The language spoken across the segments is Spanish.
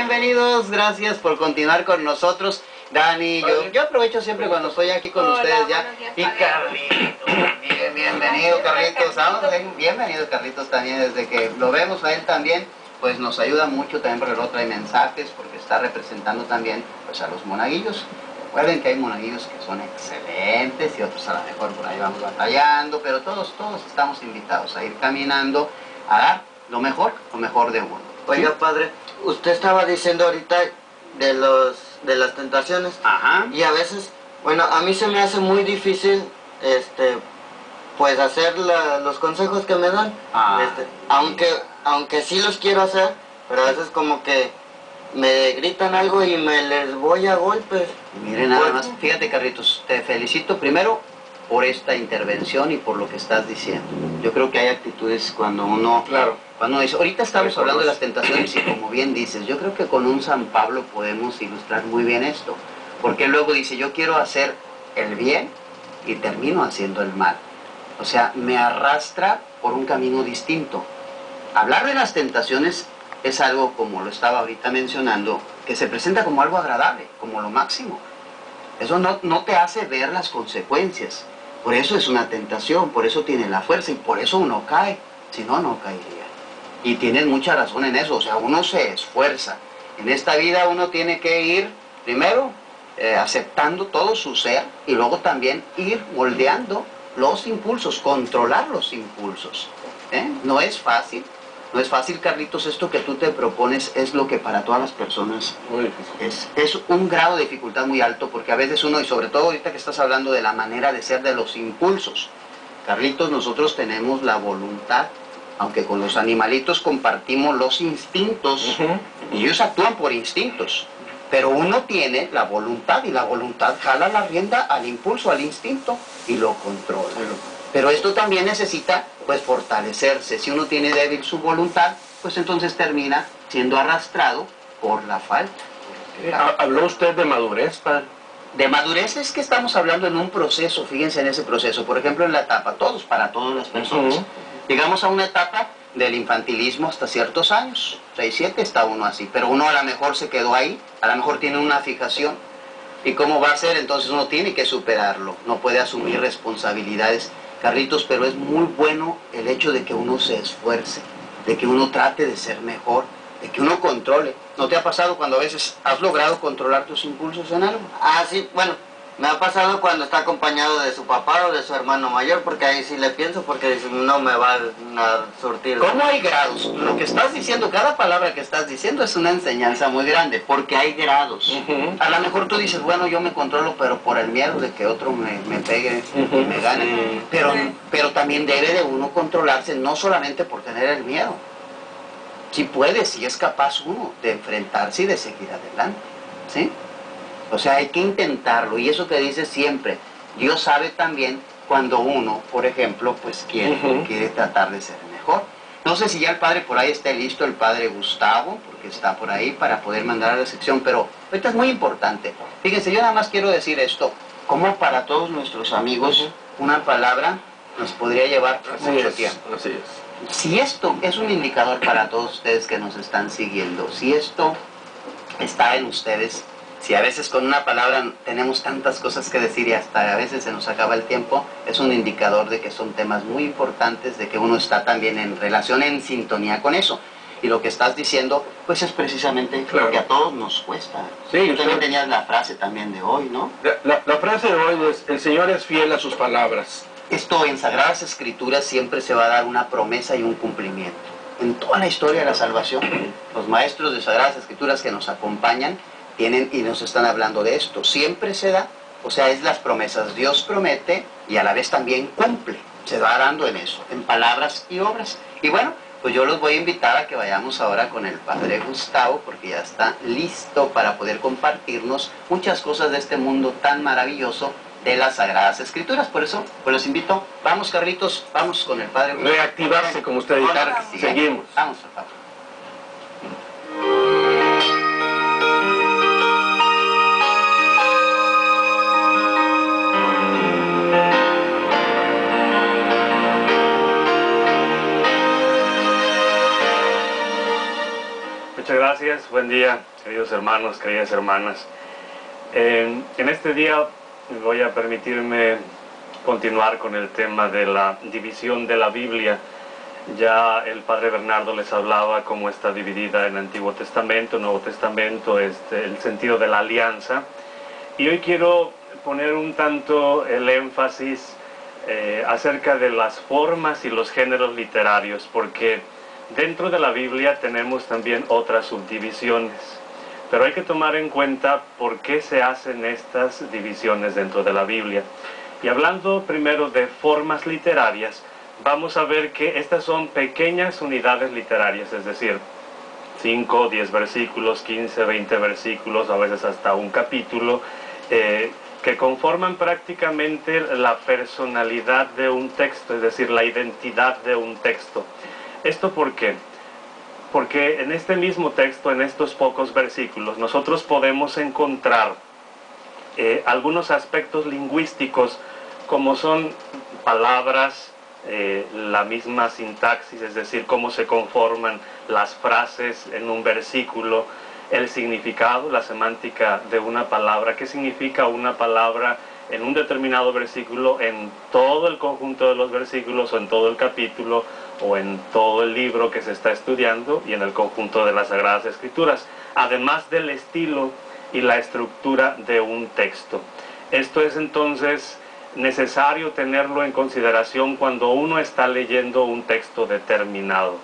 bienvenidos, gracias por continuar con nosotros. Dani, yo aprovecho siempre cuando estoy aquí con ustedes ya. Y Carlitos, bienvenido Carlitos, bienvenido Carlitos también, desde que lo vemos a él también, pues nos ayuda mucho también porque luego trae mensajes, porque está representando también pues a los monaguillos. Recuerden que hay monaguillos que son excelentes y otros a lo mejor por ahí vamos batallando, pero todos estamos invitados a ir caminando, a dar lo mejor de uno. Oiga, padre, usted estaba diciendo ahorita de las tentaciones. Ajá. Y a veces, bueno, a mí se me hace muy difícil, pues hacer los consejos que me dan. Aunque sí los quiero hacer, pero a veces como que me gritan algo y me les voy a golpes. Mire, nada más, fíjate Carlitos, te felicito primero por esta intervención y por lo que estás diciendo. Yo creo que hay actitudes cuando uno... Claro. Cuando dice, ahorita estamos hablando de las tentaciones y como bien dices, yo creo que con un San Pablo podemos ilustrar muy bien esto. Porque luego dice, yo quiero hacer el bien y termino haciendo el mal. O sea, me arrastra por un camino distinto. Hablar de las tentaciones es algo, como lo estaba ahorita mencionando, que se presenta como algo agradable, como lo máximo. Eso no te hace ver las consecuencias. Por eso es una tentación, por eso tiene la fuerza y por eso uno cae. Si no, no caería. Y tienes mucha razón en eso, o sea, uno se esfuerza. En esta vida uno tiene que ir, primero, aceptando todo su ser y luego también ir moldeando los impulsos, controlar los impulsos. No es fácil. No es fácil, Carlitos, esto que tú te propones es lo que para todas las personas es un grado de dificultad muy alto, porque a veces uno, y sobre todo ahorita que estás hablando de la manera de ser de los impulsos, Carlitos, nosotros tenemos la voluntad, aunque con los animalitos compartimos los instintos, y ellos actúan por instintos, pero uno tiene la voluntad, y la voluntad jala la rienda al impulso, al instinto, y lo controla. Pero esto también necesita, pues, fortalecerse. Si uno tiene débil su voluntad, pues entonces termina siendo arrastrado por la falta. ¿Habló usted de madurez, padre? De madurez es que estamos hablando en un proceso, fíjense en ese proceso. Por ejemplo, en la etapa, para todas las personas. Llegamos a una etapa del infantilismo hasta ciertos años. 6, 7 está uno así, pero uno a lo mejor se quedó ahí, a lo mejor tiene una fijación. ¿Y cómo va a ser? Entonces uno tiene que superarlo, no puede asumir responsabilidades. Carlitos, pero es muy bueno el hecho de que uno se esfuerce, de que uno trate de ser mejor, de que uno controle. ¿No te ha pasado cuando a veces has logrado controlar tus impulsos en algo? Ah, sí, bueno, me ha pasado cuando está acompañado de su papá o de su hermano mayor, porque ahí sí le pienso, porque dicen, no me va a surtir. ¿Cómo hay grados? Lo que estás diciendo, cada palabra que estás diciendo es una enseñanza muy grande, porque hay grados. A lo mejor tú dices, bueno, yo me controlo, pero por el miedo de que otro me pegue y me gane. Pero también debe de uno controlarse, no solamente por tener el miedo. Si puede, si es capaz uno de enfrentarse y de seguir adelante, ¿sí? O sea, hay que intentarlo, y eso que dice siempre, Dios sabe también cuando uno, por ejemplo, pues quiere tratar de ser mejor. No sé si ya el padre por ahí esté listo, el padre Gustavo, porque está por ahí para poder mandar a la sección, pero ahorita es muy importante. Fíjense, yo nada más quiero decir esto, como para todos nuestros amigos, una palabra nos podría llevar mucho tiempo. Así es. Si esto es un indicador para todos ustedes que nos están siguiendo, si esto está en ustedes, si a veces con una palabra tenemos tantas cosas que decir y hasta a veces se nos acaba el tiempo, es un indicador de que son temas muy importantes, de que uno está también en relación, en sintonía con eso. Y lo que estás diciendo, pues es precisamente lo que a todos nos cuesta. Sí, tú también tenías la frase también de hoy, ¿no? La frase de hoy es, el Señor es fiel a sus palabras. Esto en Sagradas Escrituras siempre se va a dar una promesa y un cumplimiento. En toda la historia de la salvación, los maestros de Sagradas Escrituras que nos acompañan tienen y nos están hablando de esto. Siempre se da, o sea, es las promesas. Dios promete y a la vez también cumple. Se va dando en eso, en palabras y obras. Y bueno, pues yo los voy a invitar a que vayamos ahora con el padre Gustavo, porque ya está listo para poder compartirnos muchas cosas de este mundo tan maravilloso de las Sagradas Escrituras. Por eso, pues los invito. Vamos, Carlitos, vamos con el padre Gustavo. Reactivarse, como usted dice. Claro que sí, Seguimos. Vamos, por favor. Muchas gracias, buen día, queridos hermanos, queridas hermanas. En este día voy a permitirme continuar con el tema de la división de la Biblia. Ya el Padre Bernardo les hablaba cómo está dividida en Antiguo Testamento, Nuevo Testamento, el sentido de la alianza. Y hoy quiero poner un tanto el énfasis acerca de las formas y los géneros literarios, porque dentro de la Biblia tenemos también otras subdivisiones, pero hay que tomar en cuenta por qué se hacen estas divisiones dentro de la Biblia. Y hablando primero de formas literarias, vamos a ver que estas son pequeñas unidades literarias, es decir, 5, 10 versículos, 15, 20 versículos, a veces hasta un capítulo, que conforman prácticamente la personalidad de un texto, es decir, la identidad de un texto. ¿Esto por qué? Porque en este mismo texto, en estos pocos versículos, nosotros podemos encontrar algunos aspectos lingüísticos, como son palabras, la misma sintaxis, es decir, cómo se conforman las frases en un versículo, el significado, la semántica de una palabra, qué significa una palabra en un determinado versículo, en todo el conjunto de los versículos, o en todo el capítulo, o en todo el libro que se está estudiando, y en el conjunto de las Sagradas Escrituras, además del estilo y la estructura de un texto. Esto es entonces necesario tenerlo en consideración cuando uno está leyendo un texto determinado.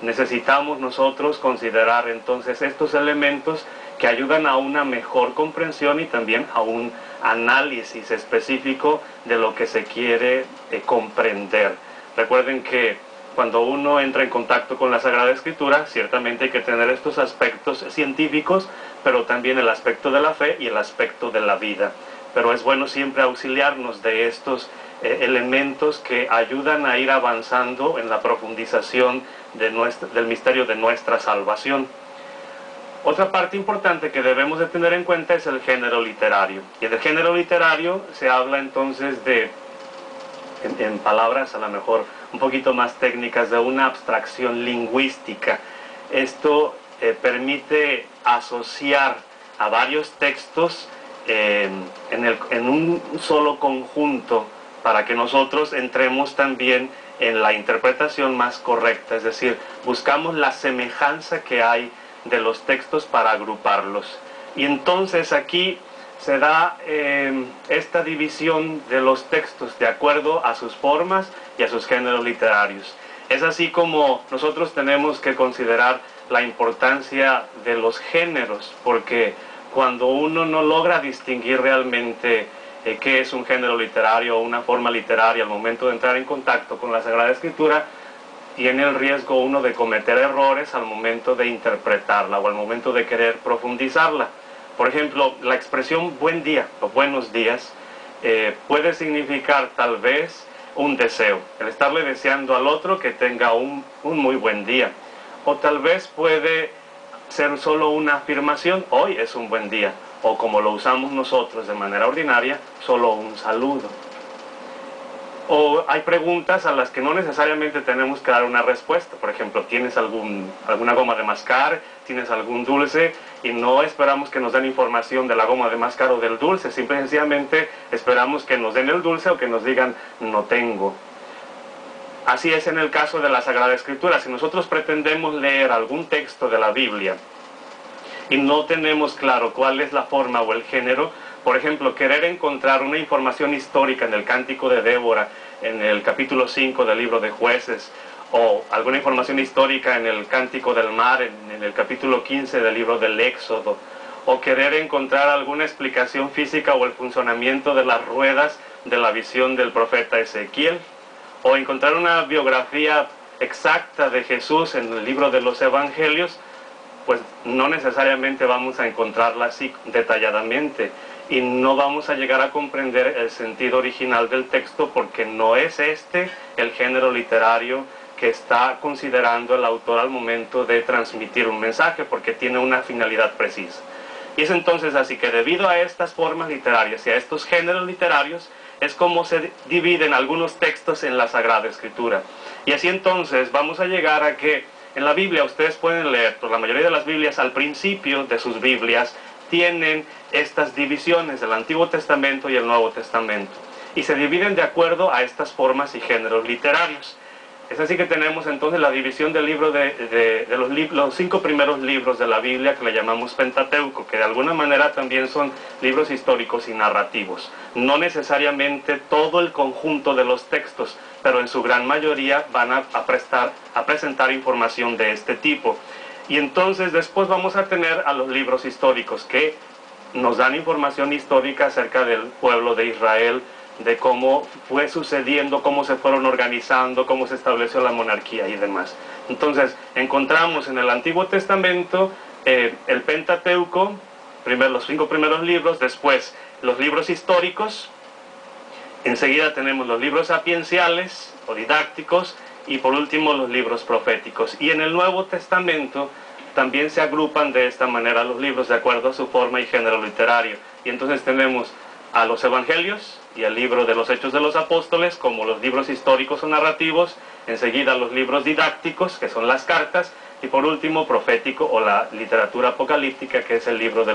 Necesitamos nosotros considerar entonces estos elementos que ayudan a una mejor comprensión y también a un análisis específico de lo que se quiere comprender. Recuerden que cuando uno entra en contacto con la Sagrada Escritura, ciertamente hay que tener estos aspectos científicos, pero también el aspecto de la fe y el aspecto de la vida. Pero es bueno siempre auxiliarnos de estos elementos que ayudan a ir avanzando en la profundización del misterio de nuestra salvación. Otra parte importante que debemos de tener en cuenta es el género literario. Y en el género literario se habla entonces de, en palabras a lo mejor un poquito más técnicas, de una abstracción lingüística. Esto permite asociar a varios textos en un solo conjunto, para que nosotros entremos también en la interpretación más correcta, es decir, buscamos la semejanza que hay de los textos para agruparlos. Y entonces aquí se da esta división de los textos de acuerdo a sus formas y a sus géneros literarios. Es así como nosotros tenemos que considerar la importancia de los géneros, porque cuando uno no logra distinguir realmente qué es un género literario o una forma literaria al momento de entrar en contacto con la Sagrada Escritura, tiene el riesgo uno de cometer errores al momento de interpretarla o al momento de querer profundizarla. Por ejemplo, la expresión buen día o buenos días puede significar tal vez un deseo, el estarle deseando al otro que tenga un muy buen día. O tal vez puede ser solo una afirmación, hoy es un buen día. O como lo usamos nosotros de manera ordinaria, solo un saludo. O hay preguntas a las que no necesariamente tenemos que dar una respuesta. Por ejemplo, ¿tienes alguna goma de mascar? ¿Tienes algún dulce? Y no esperamos que nos den información de la goma de mascar o del dulce. Simple y sencillamente esperamos que nos den el dulce o que nos digan no tengo. Así es en el caso de la Sagrada Escritura. Si nosotros pretendemos leer algún texto de la Biblia y no tenemos claro cuál es la forma o el género, por ejemplo, querer encontrar una información histórica en el Cántico de Débora, en el capítulo 5 del libro de Jueces, o alguna información histórica en el Cántico del Mar, en el capítulo 15 del libro del Éxodo, o querer encontrar alguna explicación física o el funcionamiento de las ruedas de la visión del profeta Ezequiel, o encontrar una biografía exacta de Jesús en el libro de los Evangelios, pues no necesariamente vamos a encontrarla así detalladamente y no vamos a llegar a comprender el sentido original del texto, porque no es este el género literario que está considerando el autor al momento de transmitir un mensaje, porque tiene una finalidad precisa. Y es entonces así que debido a estas formas literarias y a estos géneros literarios es como se dividen algunos textos en la Sagrada Escritura. Y así entonces vamos a llegar a que En la Biblia ustedes pueden leer, pues la mayoría de las Biblias al principio de sus Biblias tienen estas divisiones del Antiguo Testamento y el Nuevo Testamento. Y se dividen de acuerdo a estas formas y géneros literarios. Es así que tenemos entonces la división del libro de los 5 primeros libros de la Biblia, que le llamamos Pentateuco, que de alguna manera también son libros históricos y narrativos. No necesariamente todo el conjunto de los textos, pero en su gran mayoría van a presentar información de este tipo. Y entonces después vamos a tener a los libros históricos, que nos dan información histórica acerca del pueblo de Israel, de cómo fue sucediendo, cómo se fueron organizando, cómo se estableció la monarquía y demás. Entonces, encontramos en el Antiguo Testamento el Pentateuco, primero los 5 primeros libros, después los libros históricos, enseguida tenemos los libros sapienciales o didácticos, y por último los libros proféticos. Y en el Nuevo Testamento también se agrupan de esta manera los libros de acuerdo a su forma y género literario. Y entonces tenemos a los Evangelios y el libro de los Hechos de los Apóstoles como los libros históricos o narrativos, enseguida los libros didácticos, que son las cartas, y por último profético o la literatura apocalíptica, que es el libro de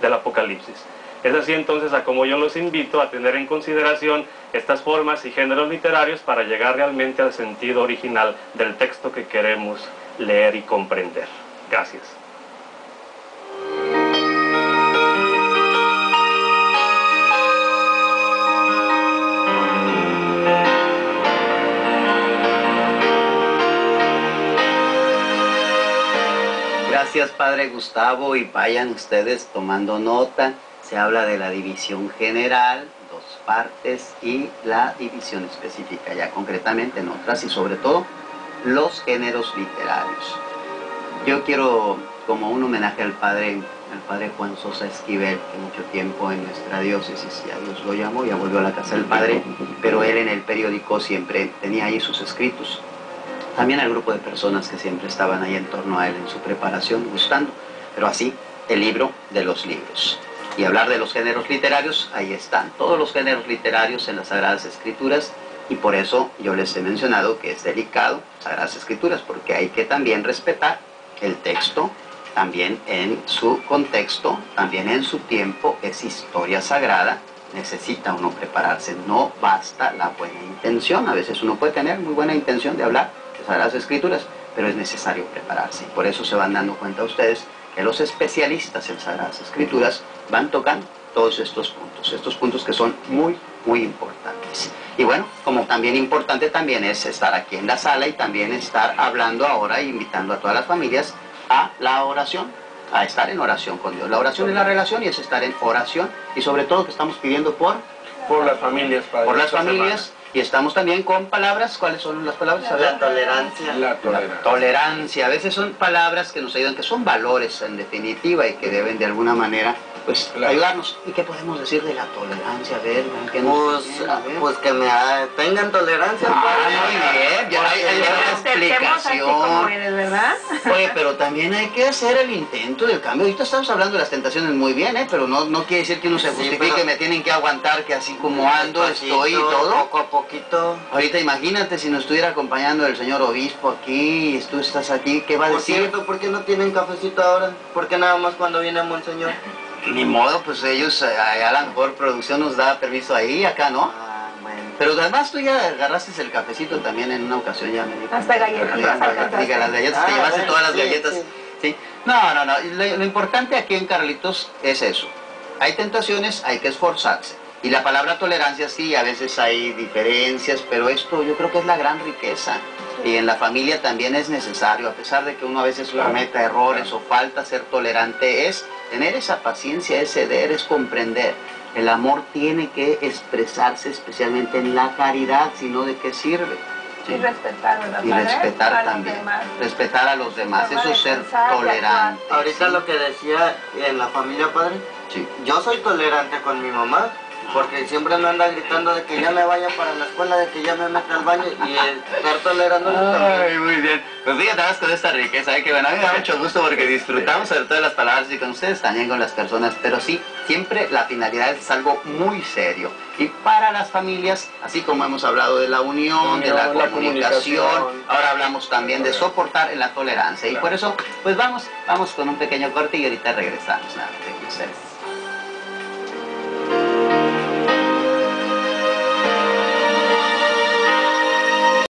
del Apocalipsis. Es así entonces a como yo los invito a tener en consideración estas formas y géneros literarios para llegar realmente al sentido original del texto que queremos leer y comprender. Gracias. Gracias, Padre Gustavo, y vayan ustedes tomando nota. Se habla de la división general, 2 partes, y la división específica, ya concretamente en otras, y sobre todo los géneros literarios. Yo quiero, como un homenaje al padre Juan Sosa Esquivel, que mucho tiempo en nuestra diócesis, ya Dios lo llamó, ya volvió a la casa del padre, pero él en el periódico siempre tenía ahí sus escritos. También al grupo de personas que siempre estaban ahí en torno a él en su preparación, gustando, pero así, el libro de los libros. Y hablar de los géneros literarios, ahí están todos los géneros literarios en las Sagradas Escrituras, y por eso yo les he mencionado que es delicado Sagradas Escrituras, porque hay que también respetar el texto, también en su contexto, también en su tiempo. Es historia sagrada, necesita uno prepararse, no basta la buena intención. A veces uno puede tener muy buena intención de hablar de Sagradas Escrituras, pero es necesario prepararse, y por eso se van dando cuenta ustedes que los especialistas en Sagradas Escrituras van tocando todos estos puntos que son muy, muy importantes. Y bueno, como también importante también es estar aquí en la sala y también estar hablando ahora e invitando a todas las familias a la oración, a estar en oración con Dios. La oración es la relación y es estar en oración, y sobre todo que estamos pidiendo por las familias, Padre. Por las familias. Y estamos también con palabras. ¿Cuáles son las palabras? La tolerancia. La tolerancia. Tolerancia. A veces son palabras que nos ayudan, que son valores en definitiva y que deben de alguna manera pues ayudarnos. ¿Y qué podemos decir de la tolerancia? A ver, ¿qué pues que tengan tolerancia. Muy bien, ya hay una explicación. Como eres, ¿verdad? Oye, pero también hay que hacer el intento del cambio. Ahorita estamos hablando de las tentaciones muy bien, pero no quiere decir que uno se justifique, pero me tienen que aguantar, que así como ando, estoy y todo. Poco a poquito. Ahorita imagínate si nos estuviera acompañando el señor obispo aquí y tú estás aquí, ¿qué va a decir? Por cierto, ¿por qué no tienen cafecito ahora? ¿Por qué nada más cuando viene Monseñor? Ni modo, pues ellos, a la mejor producción nos da permiso ahí, acá no. Ah, bueno. Pero además tú ya agarraste el cafecito también en una ocasión, ya me dijo. Hasta galletas. Diga, las galletas, te llevaste bueno, todas las sí, galletas. sí. ¿Sí? No. Lo importante aquí en Carlitos es eso. Hay tentaciones, hay que esforzarse. Y la palabra tolerancia, sí, a veces hay diferencias, pero esto yo creo que es la gran riqueza. Y en la familia también es necesario, a pesar de que uno a veces cometa errores o falta ser tolerante, es tener esa paciencia, es ceder, es comprender. El amor tiene que expresarse especialmente en la caridad, si no, ¿de qué sirve? Sí. Y respetar, ¿verdad? Y respetar a también, los respetar a los demás, eso es ser tolerante. Ahorita ¿sí? lo que decía en la familia, padre, Sí. yo soy tolerante con mi mamá, Porque siempre me anda gritando de que ya me vaya para la escuela, de que ya me meta al baño y estar tolerando también. Ay, muy bien. Pues fíjate, vamos con esta riqueza, que bueno, a mí me da mucho gusto porque disfrutamos sobre todo de las palabras y con ustedes también con las personas, pero sí, siempre la finalidad es algo muy serio. Y para las familias, así como hemos hablado de la unión, de la comunicación, ahora hablamos también de soportar en la tolerancia. Y por eso, pues vamos con un pequeño corte y ahorita regresamos. Nada, con ustedes.